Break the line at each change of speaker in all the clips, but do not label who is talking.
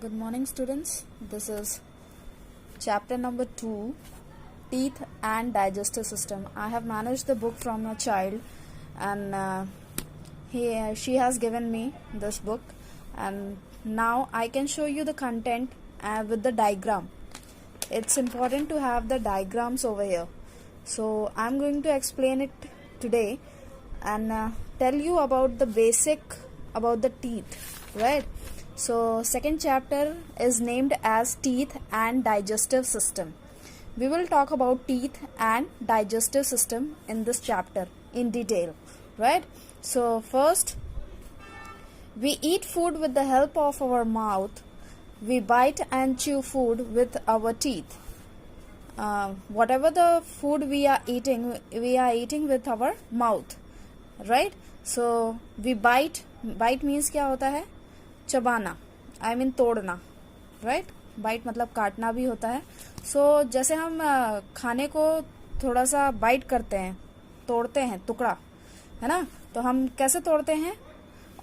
Good morning, students. This is chapter number 2, Teeth and Digestive System. I have managed the book from a child, and she has given me this book, and now I can show you the content with the diagram. It's important to have the diagrams over here. So I'm going to explain it today and tell you about the basic about the teeth, right? So second chapter is named as Teeth and Digestive System. We will talk about teeth and digestive system in this chapter in detail, right? So first, we eat food with the help of our mouth. We bite and chew food with our teeth. Whatever the food we are eating with our mouth, right? So we bite means क्या होता है? चबाना, I mean तोड़ना, right? Bite मतलब काटना भी होता है. सो जैसे हम खाने को थोड़ा सा बाइट करते हैं, तोड़ते हैं, टुकड़ा, है ना? तो हम कैसे तोड़ते हैं?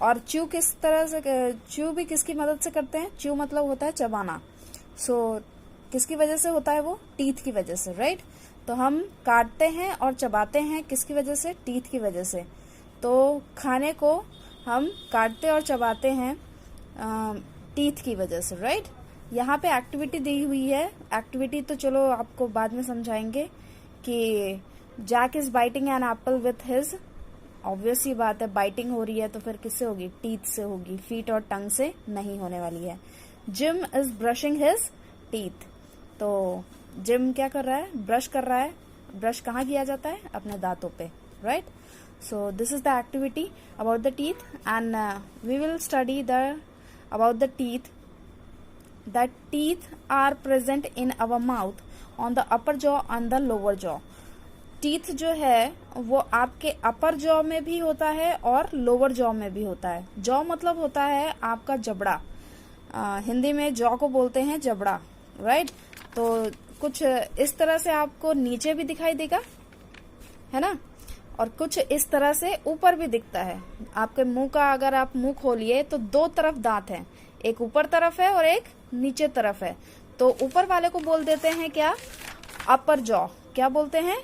और च्यू किस तरह से, च्यू भी किसकी मदद से करते हैं? च्यू मतलब होता है चबाना. सो किसकी वजह से होता है वो? टीथ की वजह से, राइट? तो हम काटते हैं और चबाते हैं किसकी वजह से? टीथ की वजह से. तो खाने को हम काटते और चबाते हैं टीथ की वजह से, राइट? यहाँ पे एक्टिविटी दी हुई है. एक्टिविटी तो चलो आपको बाद में समझाएंगे कि Jack is biting an apple with his. Obvious ही बात है, बाइटिंग हो रही है तो फिर किससे होगी? टीथ से होगी. फीट और टंग से नहीं होने वाली है. Gym is brushing his teeth. तो जिम क्या कर रहा है? ब्रश कर रहा है. ब्रश कहाँ किया जाता है? अपने दांतों पे, right? So this is the activity about the teeth and we will study about the teeth. That teeth are present in our mouth on the upper jaw and the lower jaw. Teeth जो है वो आपके अपर jaw में भी होता है और lower jaw में भी होता है. जॉ मतलब होता है आपका जबड़ा. हिंदी में जॉ को बोलते हैं जबड़ा, राइट? तो कुछ इस तरह से आपको नीचे भी दिखाई देगा, है ना? और कुछ इस तरह से ऊपर भी दिखता है. आपके मुंह का अगर आप मुंह खोलिए तो दो तरफ दांत हैं, एक ऊपर तरफ है और एक नीचे तरफ है. तो ऊपर वाले को बोल देते हैं क्या? अपर जॉ. क्या बोलते हैं?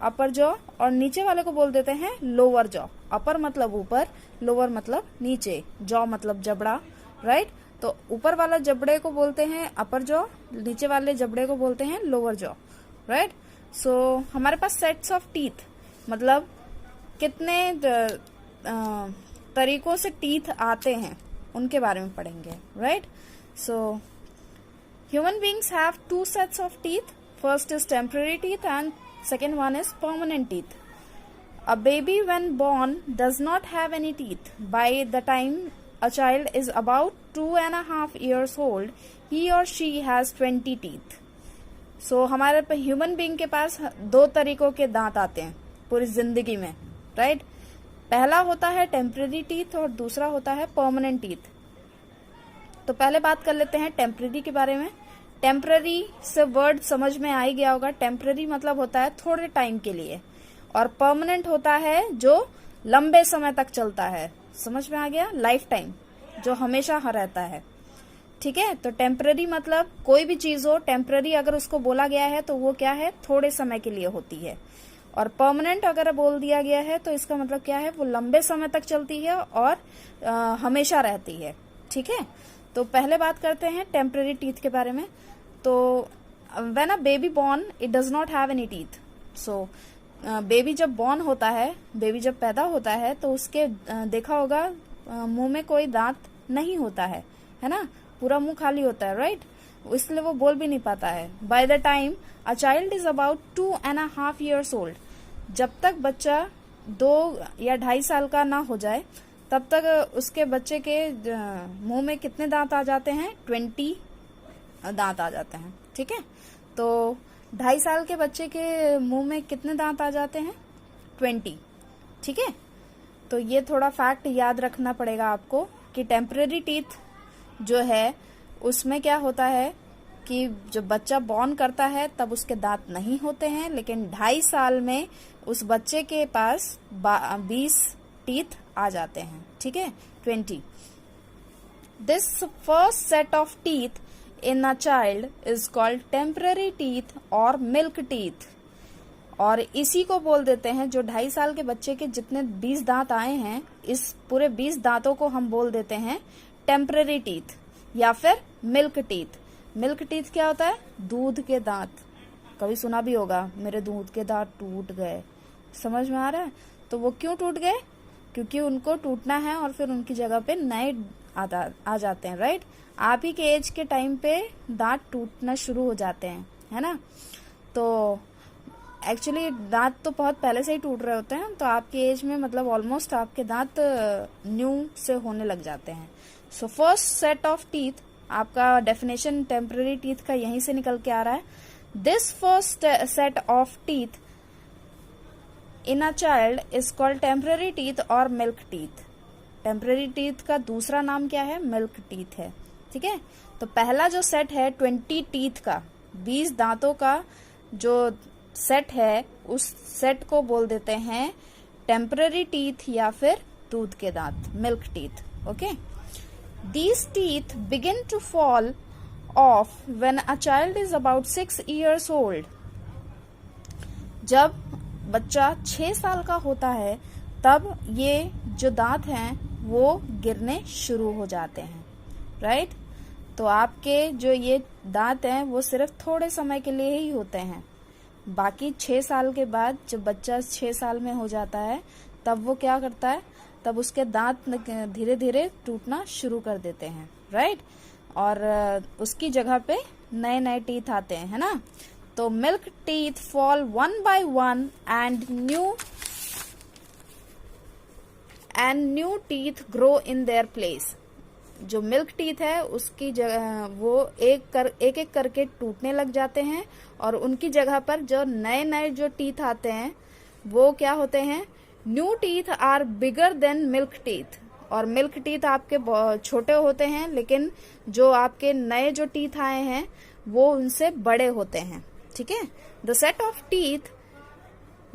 अपर जॉ. और नीचे वाले को बोल देते हैं लोअर जॉ. अपर मतलब ऊपर, लोअर मतलब नीचे, जॉ मतलब जबड़ा, राइट? तो ऊपर वाला जबड़े को बोलते हैं अपर जॉ, नीचे वाले जबड़े को बोलते हैं लोअर जॉ, राइट? सो हमारे पास सेट्स ऑफ टीथ मतलब कितने तरीकों से टीथ आते हैं उनके बारे में पढ़ेंगे, right? So human beings have two sets of teeth. First is temporary teeth and second one is permanent teeth. A baby when born does not have any teeth. By the time a child is about 2.5 years old, he or she has 20 teeth. So हमारे human being के पास दो तरीकों के दांत आते हैं पूरी जिंदगी में, राइट? पहला होता है टेम्पररी टीथ और दूसरा होता है परमानेंट टीथ. तो पहले बात कर लेते हैं टेम्पररी के बारे में. टेम्पररी से वर्ड समझ में आ ही गया होगा. टेम्पररी मतलब होता है थोड़े टाइम के लिए, और परमानेंट होता है जो लंबे समय तक चलता है. समझ में आ गया? लाइफ टाइम, जो हमेशा रहता है. ठीक है? तो टेम्पररी मतलब कोई भी चीज हो, टेम्पररी अगर उसको बोला गया है तो वो क्या है? थोड़े समय के लिए होती है. और परमानेंट अगर बोल दिया गया है तो इसका मतलब क्या है? वो लंबे समय तक चलती है और हमेशा रहती है. ठीक है? तो पहले बात करते हैं टेम्पररी टीथ के बारे में. तो when a baby born it does not have any teeth. So baby जब बॉर्न होता है, बेबी जब पैदा होता है तो उसके देखा होगा मुंह में कोई दांत नहीं होता है ना? पूरा मुंह खाली होता है, राइट? इसलिए वो बोल भी नहीं पाता है. Bye the time a child is about 2.5 years old. जब तक बच्चा 2 या 2.5 साल का ना हो जाए तब तक उसके बच्चे के मुंह में कितने दांत आ जाते हैं? 20 दांत आ जाते हैं. ठीक है? तो 2.5 साल के बच्चे के मुंह में कितने दांत आ जाते हैं? 20. ठीक है? तो ये थोड़ा फैक्ट याद रखना पड़ेगा आपको कि टेम्पररी टीथ जो है उसमें क्या होता है कि जब बच्चा बॉर्न करता है तब उसके दांत नहीं होते हैं, लेकिन 2.5 साल में उस बच्चे के पास 20 टीथ आ जाते हैं. ठीक है? 20. This first set of teeth in a child is called temporary teeth और मिल्क टीथ। और इसी को बोल देते हैं, जो 2.5 साल के बच्चे के जितने 20 दांत आए हैं, इस पूरे 20 दांतों को हम बोल देते हैं टेम्पररी टीथ या फिर मिल्क टीथ। मिल्क टीथ क्या होता है? दूध के दांत। कभी सुना भी होगा, मेरे दूध के दांत टूट गए। समझ में आ रहा है? तो वो क्यों टूट गए? क्योंकि उनको टूटना है और फिर उनकी जगह पे नए आ जाते हैं, राइट। आप ही के एज के टाइम पे दांत टूटना शुरू हो जाते हैं, है ना। तो एक्चुअली दांत तो बहुत पहले से ही टूट रहे होते हैं, तो आपके एज में मतलब ऑलमोस्ट आपके दांत न्यू से होने लग जाते हैं। So first set of teeth, आपका डेफिनेशन टेम्पररी टीथ का यहीं से निकल के आ रहा है। This first set of teeth in a child is called temporary teeth और मिल्क टीथ। टेम्पररी टीथ का दूसरा नाम क्या है? मिल्क टीथ है, ठीक है। तो पहला जो सेट है 20 टीथ का, 20 दांतों का जो सेट है, उस सेट को बोल देते हैं टेम्पररी टीथ या फिर दूध के दांत, milk teeth. Okay, these teeth begin to fall off when a child is about 6 years old। जब बच्चा 6 साल का होता है तब ये जो दांत हैं वो गिरने शुरू हो जाते हैं, राइट। तो आपके जो ये दांत हैं वो सिर्फ थोड़े समय के लिए ही होते हैं। बाकी 6 साल के बाद जब बच्चा 6 साल में हो जाता है तब वो क्या करता है? तब उसके दांत धीरे धीरे टूटना शुरू कर देते हैं, राइट। और उसकी जगह पे नए नए टीथ आते हैं, है ना। तो milk teeth fall one by one and new teeth grow in their place. जो मिल्क टीथ है उसकी जगह वो एक एक करके टूटने लग जाते हैं और उनकी जगह पर जो नए नए जो टीथ आते हैं वो क्या होते हैं? New teeth are bigger than milk teeth. और मिल्क टीथ आपके छोटे होते हैं, लेकिन जो आपके नए जो टीथ आए हैं वो उनसे बड़े होते हैं, ठीक है। The set of teeth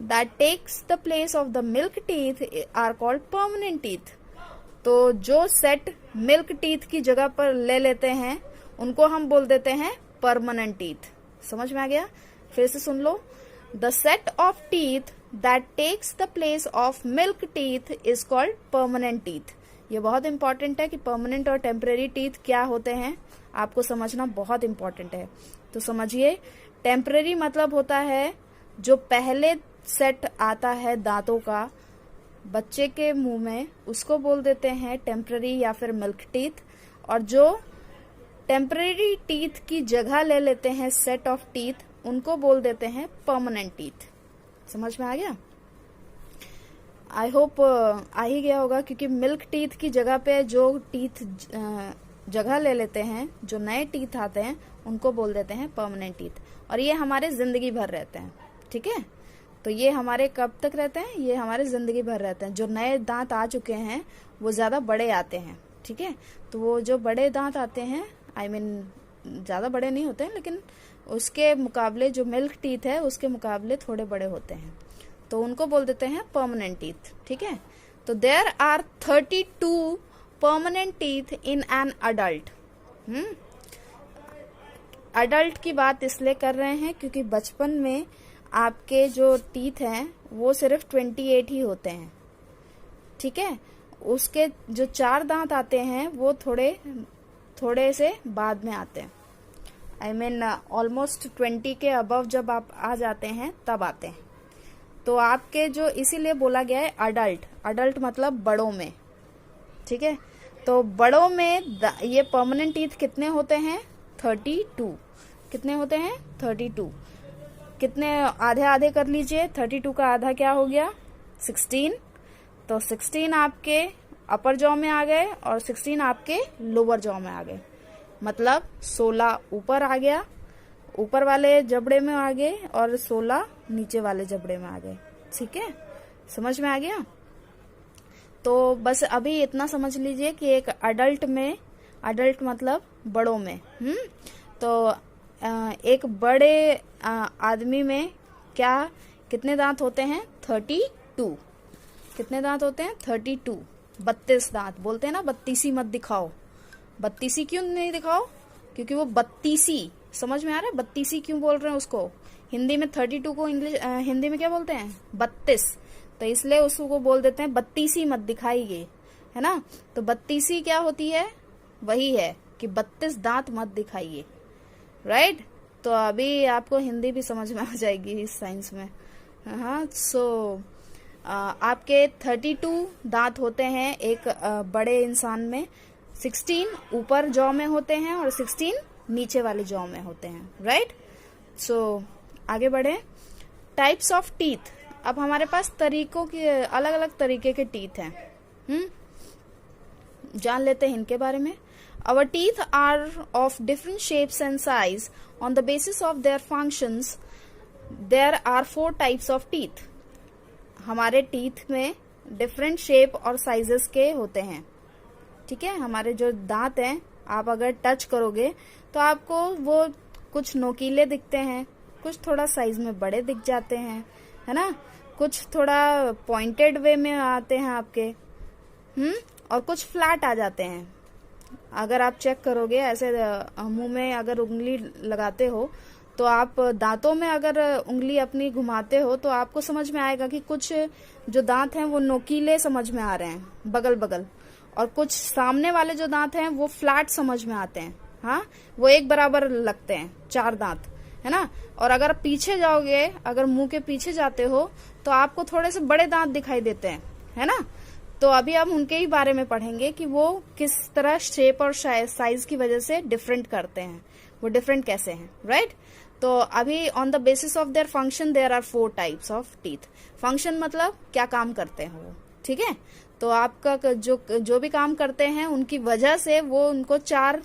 that takes the place of the milk teeth are called permanent teeth। तो जो सेट मिल्क टीथ की जगह पर ले लेते हैं उनको हम बोल देते हैं परमानेंट टीथ। समझ में आ गया? फिर से सुन लो। The set of teeth that takes the place of milk teeth is called permanent teeth। ये बहुत इंपॉर्टेंट है कि परमानेंट और टेम्परेरी टीथ क्या होते हैं, आपको समझना बहुत इंपॉर्टेंट है। तो समझिए, टेम्परेरी मतलब होता है जो पहले सेट आता है दांतों का बच्चे के मुंह में, उसको बोल देते हैं टेम्पररी या फिर मिल्क टीथ। और जो टेम्पररी टीथ की जगह ले लेते हैं सेट ऑफ टीथ, उनको बोल देते हैं परमानेंट टीथ। समझ में आ गया? आई होप आ ही गया होगा, क्योंकि मिल्क टीथ की जगह पे जो टीथ जगह ले लेते हैं, जो नए टीथ आते हैं, उनको बोल देते हैं परमानेंट टीथ। और ये हमारे जिंदगी भर रहते हैं, ठीक है। तो ये हमारे कब तक रहते हैं? ये हमारे जिंदगी भर रहते हैं। जो नए दांत आ चुके हैं वो ज्यादा बड़े आते हैं, ठीक है। तो वो जो बड़े दांत आते हैं, आई मीन ज्यादा बड़े नहीं होते हैं, लेकिन उसके मुकाबले जो मिल्क टीथ है उसके मुकाबले थोड़े बड़े होते हैं, तो उनको बोल देते हैं परमानेंट टीथ, ठीक है। तो there are 32 permanent teeth in an adult. Adult की बात इसलिए कर रहे हैं क्योंकि बचपन में आपके जो टीथ हैं वो सिर्फ 28 ही होते हैं, ठीक है। उसके जो 4 दांत आते हैं वो थोड़े से बाद में आते हैं। आई मीन ऑलमोस्ट 20 के अबव जब आप आ जाते हैं तब आते हैं। तो आपके जो इसीलिए बोला गया है अडल्ट मतलब बड़ों में, ठीक है। तो बड़ों में ये परमानेंट टीथ कितने होते हैं? 32। कितने होते हैं? 32। कितने आधे आधे कर लीजिए, 32 का आधा क्या हो गया? 16। तो 16 आपके अपर जॉ में आ गए और 16 आपके लोअर जॉ में आ गए, मतलब 16 ऊपर आ गया, ऊपर वाले जबड़े में आ गए, और 16 नीचे वाले जबड़े में आ गए, ठीक है। समझ में आ गया? तो बस अभी इतना समझ लीजिए कि एक अडल्ट मतलब बड़ों में, तो एक बड़े आदमी में कितने दांत होते हैं? 32। कितने दांत होते हैं? 32। 32 दांत बोलते हैं ना, 32 मत दिखाओ, 32 क्यों नहीं दिखाओ? क्योंकि वो 32, समझ में आ रहा है? 32 क्यों बोल रहे हैं उसको? हिंदी में 32 को हिंदी में क्या बोलते हैं? 32। तो इसलिए उसको बोल देते हैं 32 मत दिखाइए, है ना? तो 32 क्या होती है? वही है कि 32 दांत मत दिखाइए, राइट? तो अभी आपको हिंदी भी समझ में आ जाएगी इस साइंस में। हाँ, सो आपके 32 दांत होते हैं एक बड़े इंसान में। 16 ऊपर जॉ में होते हैं और 16 नीचे वाले जॉ में होते हैं, राइट? सो आगे बढ़े। Types of teeth. अब हमारे पास तरीकों के अलग अलग तरीके के टीथ हैं। जान लेते हैं इनके बारे में। Our teeth are of different shapes and size. On the basis of their functions, there are 4 types of teeth. हमारे टीथ में डिफरेंट शेप और साइजेस के होते हैं, ठीक है? हमारे जो दांत हैं, आप अगर टच करोगे तो आपको वो कुछ नोकीले दिखते हैं, कुछ थोड़ा साइज में बड़े दिख जाते हैं, है ना? कुछ थोड़ा पॉइंटेड वे में आते हैं आपके, और कुछ फ्लैट आ जाते हैं। अगर आप चेक करोगे ऐसे मुंह में अगर उंगली लगाते हो तो आप दांतों में अगर उंगली अपनी घुमाते हो तो आपको समझ में आएगा कि कुछ जो दांत हैं वो नोकीले समझ में आ रहे हैं बगल बगल, और कुछ सामने वाले जो दांत हैं वो फ्लैट समझ में आते हैं। हाँ, वो एक बराबर लगते हैं, 4 दांत, है ना? और अगर पीछे जाओगे, अगर मुंह के पीछे जाते हो तो आपको थोड़े से बड़े दांत दिखाई देते हैं, है ना? तो अभी हम उनके ही बारे में पढ़ेंगे कि वो किस तरह शेप और साइज की वजह से डिफरेंट करते हैं, वो डिफरेंट कैसे हैं, राइट? तो अभी on the basis of their function there are 4 types of teeth. Function मतलब क्या काम करते हैं वो, ठीक है? तो आपका जो भी काम करते हैं उनकी वजह से वो उनको 4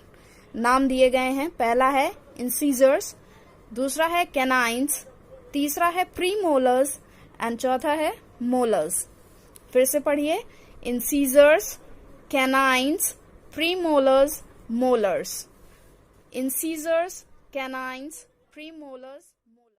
नाम दिए गए हैं। पहला है इंसीजर्स, दूसरा है कैनाइन्स, तीसरा है प्रीमोलर्स एंड चौथा है मोलर्स। फिर से पढ़िए, incisors, canines, premolars, molars. Incisors, canines, premolars,